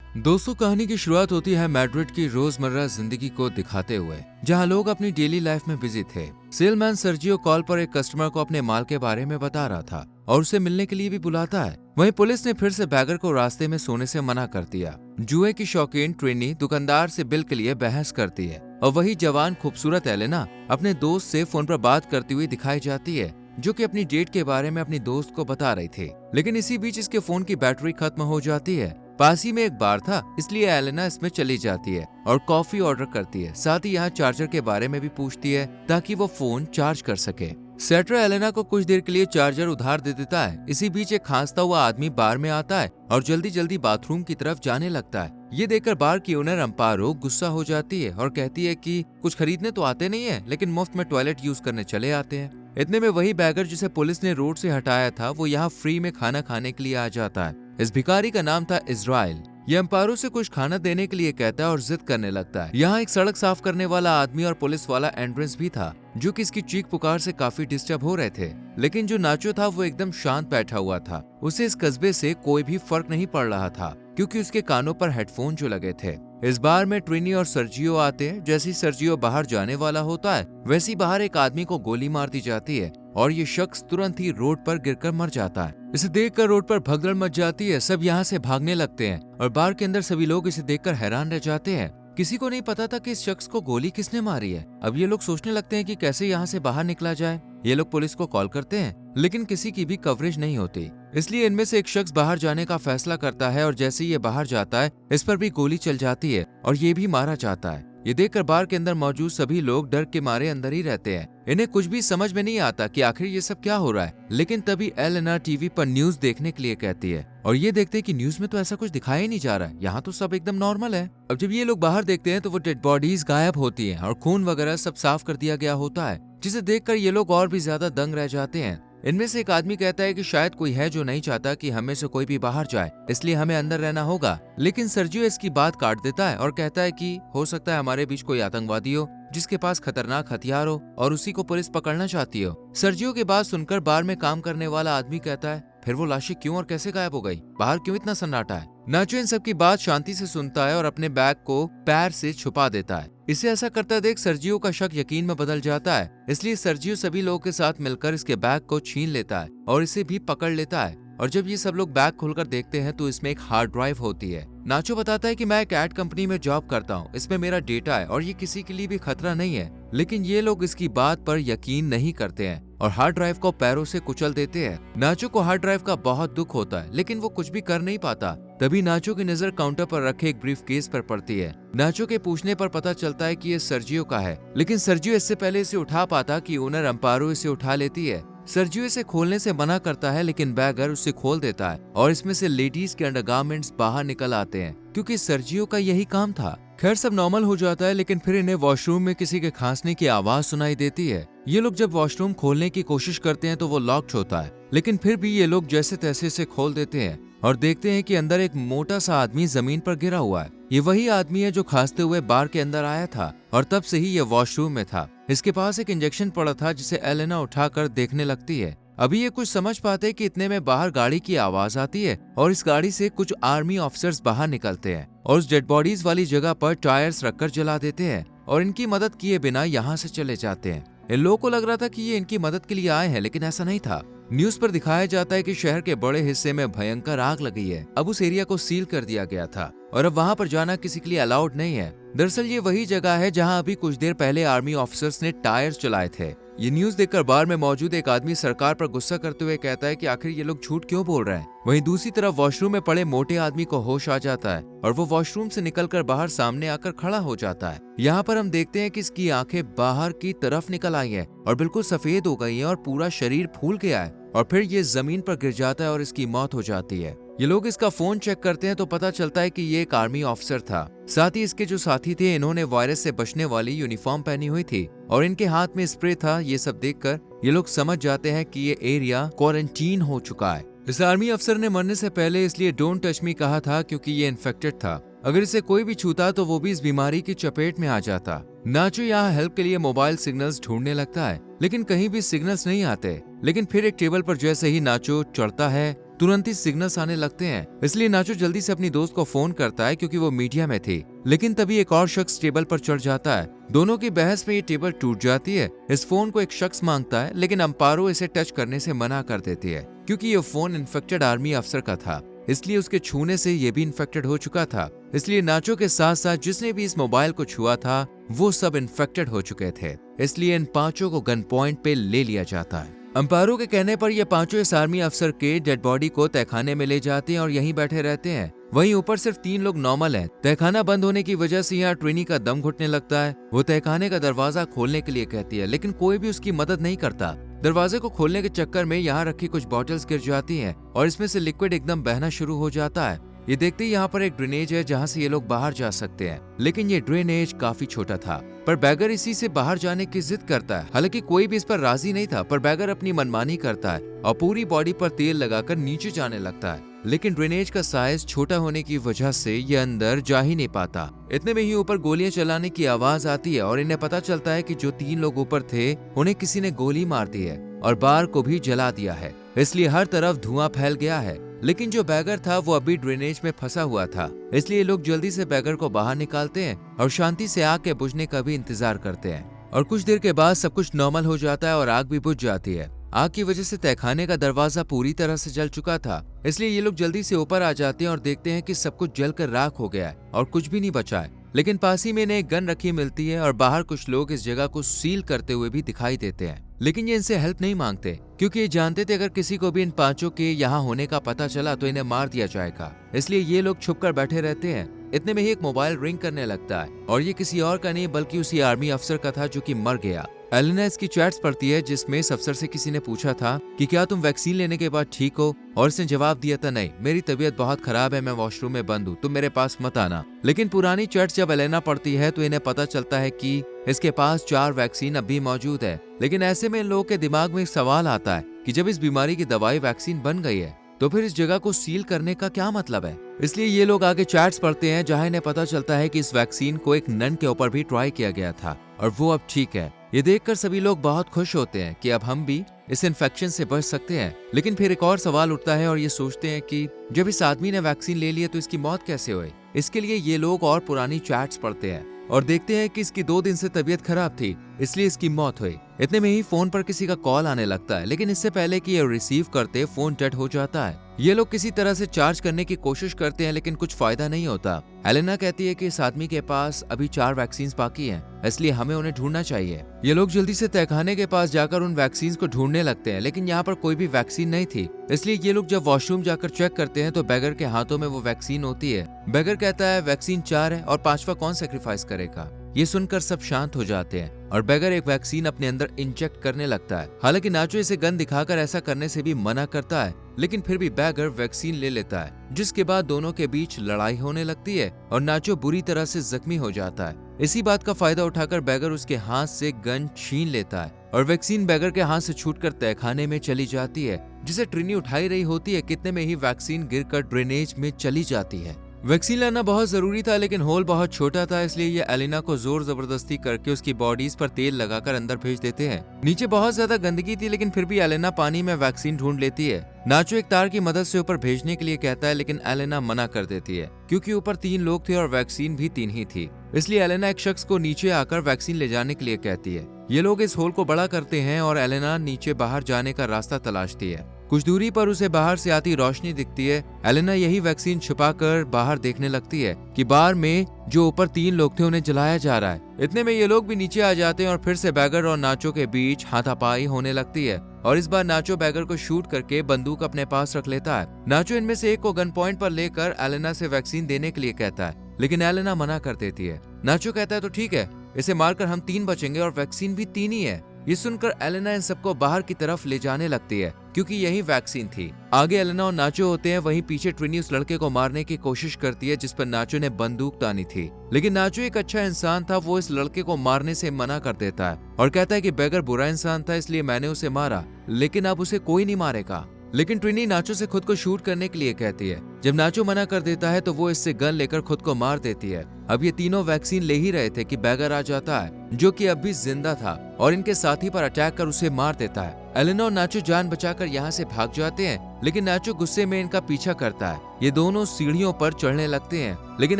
दोस्तों, कहानी की शुरुआत होती है मैड्रिड की रोजमर्रा जिंदगी को दिखाते हुए, जहां लोग अपनी डेली लाइफ में बिजी थे। सेलमैन सर्जियो कॉल पर एक कस्टमर को अपने माल के बारे में बता रहा था और उसे मिलने के लिए भी बुलाता है। वहीं पुलिस ने फिर से बैगर को रास्ते में सोने से मना कर दिया। जुए की शौकीन ट्रिनी दुकानदार से बिल के लिए बहस करती है और वही जवान खूबसूरत एलेना अपने दोस्त से फोन पर बात करती हुई दिखाई जाती है, जो कि अपनी डेट के बारे में अपनी दोस्त को बता रही थी। लेकिन इसी बीच इसके फोन की बैटरी खत्म हो जाती है। पास ही में एक बार था, इसलिए एलेना इसमें चली जाती है और कॉफी ऑर्डर करती है। साथ ही यहाँ चार्जर के बारे में भी पूछती है ताकि वो फोन चार्ज कर सके। सेटर एलेना को कुछ देर के लिए चार्जर उधार दे देता है। इसी बीच एक खांसता हुआ आदमी बार में आता है और जल्दी जल्दी बाथरूम की तरफ जाने लगता है। ये देखकर बार की ओनर अम्पारो गुस्सा हो जाती है और कहती है कि कुछ खरीदने तो आते नहीं है, लेकिन मुफ्त में टॉयलेट यूज करने चले आते हैं। इतने में वही बैगर जिसे पुलिस ने रोड से हटाया था, वो यहाँ फ्री में खाना खाने के लिए आ जाता है। इस भिखारी का नाम था इज़राइल। ये अम्पारो से कुछ खाना देने के लिए कहता है और जिद करने लगता है। यहाँ एक सड़क साफ करने वाला आदमी और पुलिस वाला एंड्रेंस भी था, जो कि इसकी चीख पुकार से काफी डिस्टर्ब हो रहे थे। लेकिन जो नाचो था वो एकदम शांत बैठा हुआ था। उसे इस कस्बे से कोई भी फर्क नहीं पड़ रहा था, क्योंकि उसके कानों पर हेडफोन जो लगे थे। इस बार में ट्रिनी और सर्जियो आते हैं। जैसे ही सर्जियो बाहर जाने वाला होता है, वैसे ही बाहर एक आदमी को गोली मार दी जाती है और ये शख्स तुरंत ही रोड पर गिरकर मर जाता है। इसे देखकर रोड पर भगदड़ मच जाती है। सब यहाँ से भागने लगते हैं और बार के अंदर सभी लोग इसे देखकर हैरान रह जाते हैं। किसी को नहीं पता था कि इस शख्स को गोली किसने मारी है। अब ये लोग सोचने लगते हैं कि कैसे यहाँ से बाहर निकला जाए। ये लोग पुलिस को कॉल करते हैं, लेकिन किसी की भी कवरेज नहीं होती। इसलिए इनमें से एक शख्स बाहर जाने का फैसला करता है और जैसे ही ये बाहर जाता है, इस पर भी गोली चल जाती है और ये भी मारा जाता है। ये देखकर बार के अंदर मौजूद सभी लोग डर के मारे अंदर ही रहते हैं। इन्हें कुछ भी समझ में नहीं आता कि आखिर ये सब क्या हो रहा है। लेकिन तभी एलेना टीवी पर न्यूज देखने के लिए कहती है और ये देखते हैं कि न्यूज में तो ऐसा कुछ दिखाया ही नहीं जा रहा है। यहाँ तो सब एकदम नॉर्मल है। अब जब ये लोग बाहर देखते हैं तो वो डेड बॉडीज गायब होती हैं और खून वगैरह सब साफ कर दिया गया होता है, जिसे देखकर ये लोग और भी ज्यादा दंग रह जाते हैं। इनमें से एक आदमी कहता है कि शायद कोई है जो नहीं चाहता कि हमें से कोई भी बाहर जाए, इसलिए हमें अंदर रहना होगा। लेकिन सर्जियो इसकी बात काट देता है और कहता है कि हो सकता है हमारे बीच कोई आतंकवादी हो जिसके पास खतरनाक हथियार हो और उसी को पुलिस पकड़ना चाहती हो। सर्जियो की बात सुनकर बार में काम करने वाला आदमी कहता है, फिर वो लाशें क्यों और कैसे गायब हो गई? बाहर क्यों इतना सन्नाटा है? नाचो इन सब की बात शांति से सुनता है और अपने बैग को पैर से छुपा देता है। इसे ऐसा करता देख सर्जियो का शक यकीन में बदल जाता है। इसलिए सर्जियो सभी लोगों के साथ मिलकर इसके बैग को छीन लेता है और इसे भी पकड़ लेता है। और जब ये सब लोग बैग खोलकर देखते हैं तो इसमें एक हार्ड ड्राइव होती है। नाचो बताता है कि मैं एक एड कंपनी में जॉब करता हूँ, इसमें मेरा डेटा है और ये किसी के लिए भी खतरा नहीं है। लेकिन ये लोग इसकी बात पर यकीन नहीं करते हैं और हार्ड ड्राइव को पैरों से कुचल देते हैं। नाचो को हार्ड ड्राइव का बहुत दुख होता है, लेकिन वो कुछ भी कर नहीं पाता। तभी नाचो की नजर काउंटर पर रखे एक ब्रीफ केस पर पड़ती है। नाचो के पूछने पर पता चलता है कि ये सर्जियो का है, लेकिन सर्जियो इससे पहले इसे उठा पाता कि ओनर अम्पारो इसे उठा लेती है। सर्जियो इसे खोलने से मना करता है, लेकिन बैगर उसे खोल देता है और इसमें से लेडीज के अंडरगारमेंट्स बाहर निकल आते हैं, क्योंकि सर्जियो का यही काम था। खैर सब नॉर्मल हो जाता है, लेकिन फिर इन्हें वॉशरूम में किसी के खांसने की आवाज सुनाई देती है। ये लोग जब वॉशरूम खोलने की कोशिश करते हैं तो वो लॉक्ड होता है, लेकिन फिर भी ये लोग जैसे तैसे इसे खोल देते हैं और देखते हैं कि अंदर एक मोटा सा आदमी जमीन पर गिरा हुआ है। ये वही आदमी है जो खांसते हुए बार के अंदर आया था और तब से ही ये वॉशरूम में था। इसके पास एक इंजेक्शन पड़ा था जिसे एलेना उठाकर देखने लगती है। अभी ये कुछ समझ पाते कि इतने में बाहर गाड़ी की आवाज आती है और इस गाड़ी से कुछ आर्मी ऑफिसर्स बाहर निकलते हैं और उस डेड बॉडीज वाली जगह पर टायर्स रखकर जला देते हैं और इनकी मदद किए बिना यहाँ से चले जाते हैं। इन लोगों को लग रहा था कि ये इनकी मदद के लिए आए हैं, लेकिन ऐसा नहीं था। न्यूज पर दिखाया जाता है कि शहर के बड़े हिस्से में भयंकर आग लगी है। अब उस एरिया को सील कर दिया गया था और अब वहां पर जाना किसी के लिए अलाउड नहीं है। दरअसल ये वही जगह है जहां अभी कुछ देर पहले आर्मी ऑफिसर्स ने टायर्स चलाए थे। ये न्यूज देखकर बार में मौजूद एक आदमी सरकार पर गुस्सा करते हुए कहता है कि आखिर ये लोग झूठ क्यों बोल रहे हैं। वहीं दूसरी तरफ वॉशरूम में पड़े मोटे आदमी को होश आ जाता है और वो वॉशरूम से निकलकर बाहर सामने आकर खड़ा हो जाता है। यहाँ पर हम देखते हैं कि इसकी आंखें बाहर की तरफ निकल आई हैं और बिल्कुल सफेद हो गई हैं और पूरा शरीर फूल गया है और फिर ये जमीन पर गिर जाता है और इसकी मौत हो जाती है। ये लोग इसका फोन चेक करते हैं तो पता चलता है कि ये एक आर्मी ऑफिसर था। साथ ही इसके जो साथी थे, इन्होंने वायरस से बचने वाली यूनिफॉर्म पहनी हुई थी और इनके हाथ में स्प्रे था। ये सब देखकर ये लोग समझ जाते हैं कि ये एरिया क्वारंटीन हो चुका है। इस आर्मी अफसर ने मरने से पहले इसलिए डोंट टच मी कहा था क्योंकि ये इन्फेक्टेड था। अगर इसे कोई भी छूता तो वो भी इस बीमारी की चपेट में आ जाता। नाचो यहाँ हेल्प के लिए मोबाइल सिग्नल्स ढूंढने लगता है, लेकिन कहीं भी सिग्नल्स नहीं आते। लेकिन फिर एक टेबल पर जैसे ही नाचो चढ़ता है तुरंत ही सिग्नल्स आने लगते हैं। इसलिए नाचो जल्दी से अपनी दोस्त को फोन करता है क्योंकि वो मीडिया में थी। लेकिन तभी एक और शख्स टेबल पर चढ़ जाता है। दोनों की बहस में ये टेबल टूट जाती है। इस फोन को एक शख्स मांगता है, लेकिन अंपारो इसे टच करने से मना कर देती है क्योंकि ये फोन इन्फेक्टेड आर्मी अफसर का था, इसलिए उसके छूने से ये भी इन्फेक्टेड हो चुका था। इसलिए नाचो के साथ साथ जिसने भी इस मोबाइल को छुआ था वो सब इन्फेक्टेड हो चुके थे। इसलिए इन पांचों को गन पॉइंट पे ले लिया जाता है। अंपारो के कहने पर ये पांचों इस आर्मी अफसर के डेड बॉडी को तहखाने में ले जाते हैं और यहीं बैठे रहते हैं। वहीं ऊपर सिर्फ 3 लोग नॉर्मल हैं। तहखाना बंद होने की वजह से यहाँ ट्रेनी का दम घुटने लगता है। वो तहखाने का दरवाजा खोलने के लिए कहती है, लेकिन कोई भी उसकी मदद नहीं करता। दरवाजे को खोलने के चक्कर में यहाँ रखी कुछ बॉटल्स गिर जाती हैं और इसमें से लिक्विड एकदम बहना शुरू हो जाता है। ये देखते ही यहाँ पर एक ड्रेनेज है जहाँ से ये लोग बाहर जा सकते हैं, लेकिन ये ड्रेनेज काफी छोटा था। पर बैगर इसी से बाहर जाने की जिद करता है। हालांकि कोई भी इस पर राजी नहीं था, पर बैगर अपनी मनमानी करता है और पूरी बॉडी पर तेल लगाकर नीचे जाने लगता है। लेकिन ड्रेनेज का साइज छोटा होने की वजह से ये अंदर जा ही नहीं पाता। इतने में ही ऊपर गोलियां चलाने की आवाज आती है और इन्हें पता चलता है कि जो 3 लोग ऊपर थे उन्हें किसी ने गोली मार दी है और बार को भी जला दिया है। इसलिए हर तरफ धुआं फैल गया है। लेकिन जो बैगर था वो अभी ड्रेनेज में फंसा हुआ था, इसलिए लोग जल्दी से बैगर को बाहर निकालते हैं और शांति से आग के बुझने का भी इंतजार करते हैं। और कुछ देर के बाद सब कुछ नॉर्मल हो जाता है और आग भी बुझ जाती है। आग की वजह से तहखाने का दरवाजा पूरी तरह से जल चुका था, इसलिए ये लोग जल्दी से ऊपर आ जाते हैं और देखते हैं कि सब कुछ जलकर राख हो गया है और कुछ भी नहीं बचा है। लेकिन पास ही में इन्हें एक गन रखी मिलती है और बाहर कुछ लोग इस जगह को सील करते हुए भी दिखाई देते हैं। लेकिन ये इनसे हेल्प नहीं मांगते क्योंकि ये जानते थे अगर किसी को भी इन पांचों के यहाँ होने का पता चला तो इन्हें मार दिया जाएगा। इसलिए ये लोग छुपकर बैठे रहते हैं। इतने में ही एक मोबाइल रिंग करने लगता है और ये किसी और का नहीं बल्कि उसी आर्मी अफसर का था जो कि मर गया। एलेना इसकी चैट्स पढ़ती है जिसमें इस अफसर से किसी ने पूछा था कि क्या तुम वैक्सीन लेने के बाद ठीक हो, और इसने जवाब दिया था नहीं, मेरी तबीयत बहुत खराब है, मैं वॉशरूम में बंद हूँ, तुम मेरे पास मत आना। लेकिन पुरानी चैट्स जब एलेना पढ़ती है तो इन्हें पता चलता है कि इसके पास 4 वैक्सीन अब भी मौजूद है। लेकिन ऐसे में इन लोगों के दिमाग में एक सवाल आता है कि जब इस बीमारी की दवाई वैक्सीन बन गई है तो फिर इस जगह को सील करने का क्या मतलब है। इसलिए ये लोग आगे चैट्स पढ़ते हैं जहां इन्हें पता चलता है कि इस वैक्सीन को एक नन के ऊपर भी ट्राई किया गया था और वो अब ठीक है। ये देखकर सभी लोग बहुत खुश होते हैं कि अब हम भी इस इन्फेक्शन से बच सकते हैं। लेकिन फिर एक और सवाल उठता है और ये सोचते हैं कि जब इस आदमी ने वैक्सीन ले लिया तो इसकी मौत कैसे हुई। इसके लिए ये लोग और पुरानी चैट्स पढ़ते हैं और देखते हैं कि इसकी 2 दिन से तबीयत खराब थी, इसलिए इसकी मौत हुई। इतने में ही फोन पर किसी का कॉल आने लगता है, लेकिन इससे पहले कि ये रिसीव करते फोन डेड हो जाता है। ये लोग किसी तरह से चार्ज करने की कोशिश करते हैं लेकिन कुछ फायदा नहीं होता। एलेना कहती है कि इस आदमी के पास अभी 4 वैक्सीन बाकी हैं, इसलिए हमें उन्हें ढूंढना चाहिए। ये लोग जल्दी से तहखाने के पास जाकर उन वैक्सीन को ढूंढने लगते हैं, लेकिन यहाँ पर कोई भी वैक्सीन नहीं थी। इसलिए ये लोग जब वॉशरूम जाकर चेक करते हैं तो बैगर के हाथों में वो वैक्सीन होती है। बैगर कहता है वैक्सीन 4 है और 5वां कौन सेक्रीफाइस करेगा। ये सुनकर सब शांत हो जाते हैं और बैगर एक वैक्सीन अपने अंदर इंजेक्ट करने लगता है। हालांकि नाचो इसे गन दिखाकर ऐसा करने से भी मना करता है, लेकिन फिर भी बैगर वैक्सीन ले लेता है, जिसके बाद दोनों के बीच लड़ाई होने लगती है और नाचो बुरी तरह से जख्मी हो जाता है। इसी बात का फायदा उठाकर बैगर उसके हाथ से गन छीन लेता है और वैक्सीन बैगर के हाथ से छूटकर तहखाने में चली जाती है, जिसे ट्रिनी उठाई रही होती है। कितने में ही वैक्सीन गिरकर ड्रेनेज में चली जाती है। वैक्सीन लाना बहुत जरूरी था लेकिन होल बहुत छोटा था, इसलिए ये एलेना को जोर जबरदस्ती करके उसकी बॉडीज पर तेल लगाकर अंदर भेज देते हैं। नीचे बहुत ज्यादा गंदगी थी लेकिन फिर भी एलेना पानी में वैक्सीन ढूंढ लेती है। नाचो एक तार की मदद से ऊपर भेजने के लिए कहता है, लेकिन एलेना मना कर देती है क्योंकि ऊपर 3 लोग थे और वैक्सीन भी 3 ही थी। इसलिए एलेना एक शख्स को नीचे आकर वैक्सीन ले जाने के लिए कहती है। ये लोग इस होल को बड़ा करते हैं और एलेना नीचे बाहर जाने का रास्ता तलाशती है। कुछ दूरी पर उसे बाहर से आती रोशनी दिखती है। एलेना यही वैक्सीन छुपाकर बाहर देखने लगती है कि बार में जो ऊपर 3 लोग थे उन्हें जलाया जा रहा है। इतने में ये लोग भी नीचे आ जाते हैं और फिर से बैगर और नाचो के बीच हाथापाई होने लगती है और इस बार नाचो बैगर को शूट करके बंदूक अपने पास रख लेता है। नाचो इनमें से एक को गन पॉइंट पर लेकर एलेना से वैक्सीन देने के लिए कहता है, लेकिन एलेना मना कर देती है। नाचो कहता है तो ठीक है, इसे मारकर हम 3 बचेंगे और वैक्सीन भी 3 ही है। ये सुनकर एलेना इन सबको बाहर की तरफ ले जाने लगती है क्योंकि यही वैक्सीन थी। आगे एलेना और नाचो होते हैं, वहीं पीछे ट्रिनी उस लड़के को मारने की कोशिश करती है जिस पर नाचो ने बंदूक तानी थी, लेकिन नाचो एक अच्छा इंसान था, वो इस लड़के को मारने से मना कर देता है और कहता है कि बैगर बुरा इंसान था इसलिए मैंने उसे मारा, लेकिन अब उसे कोई नहीं मारेगा। लेकिन ट्रिनी नाचो से खुद को शूट करने के लिए कहती है। जब नाचो मना कर देता है तो वो इससे गन लेकर खुद को मार देती है। अब ये तीनों वैक्सीन ले ही रहे थे कि बैगर आ जाता है जो कि अब भी जिंदा था और इनके साथी पर अटैक कर उसे मार देता है। एलेना और नाचो जान बचाकर यहाँ से भाग जाते हैं, लेकिन नाचो गुस्से में इनका पीछा करता है। ये दोनों सीढ़ियों पर चढ़ने लगते हैं, लेकिन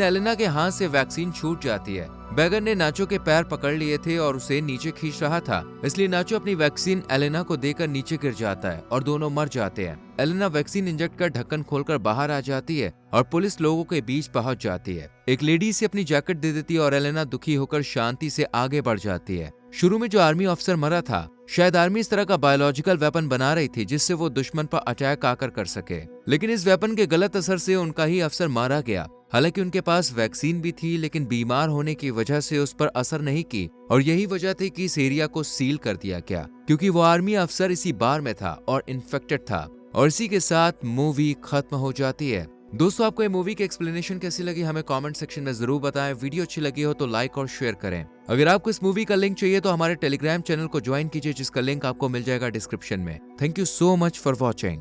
एलेना के हाथ से वैक्सीन छूट जाती है। बैगन ने नाचो के पैर पकड़ लिए थे और उसे नीचे खींच रहा था, इसलिए नाचो अपनी वैक्सीन एलेना को देकर नीचे गिर जाता है और दोनों मर जाते हैं। एलेना वैक्सीन इंजेक्ट कर ढक्कन खोलकर बाहर आ जाती है और पुलिस लोगों के बीच पहुंच जाती है। एक लेडी से अपनी जैकेट दे देती है और एलेना दुखी होकर शांति से आगे बढ़ जाती है। शुरू में जो आर्मी अफसर मरा था, शायद आर्मी इस तरह का बायोलॉजिकल वेपन बना रही थी जिससे वो दुश्मन पर अटैक आकर कर सके, लेकिन इस वेपन के गलत असर से उनका ही अफसर मारा गया। हालांकि उनके पास वैक्सीन भी थी, लेकिन बीमार होने की वजह से उस पर असर नहीं की, और यही वजह थी कि इस एरिया को सील कर दिया गया, क्योंकि वो आर्मी अफसर इसी बार में था और इन्फेक्टेड था। और इसी के साथ मूवी खत्म हो जाती है। दोस्तों, आपको ये मूवी की एक्सप्लेनेशन कैसी लगी हमें कमेंट सेक्शन में जरूर बताएं। वीडियो अच्छी लगी हो तो लाइक और शेयर करें। अगर आपको इस मूवी का लिंक चाहिए तो हमारे टेलीग्राम चैनल को ज्वाइन कीजिए, जिसका लिंक आपको मिल जाएगा डिस्क्रिप्शन में। Thank you so much for watching.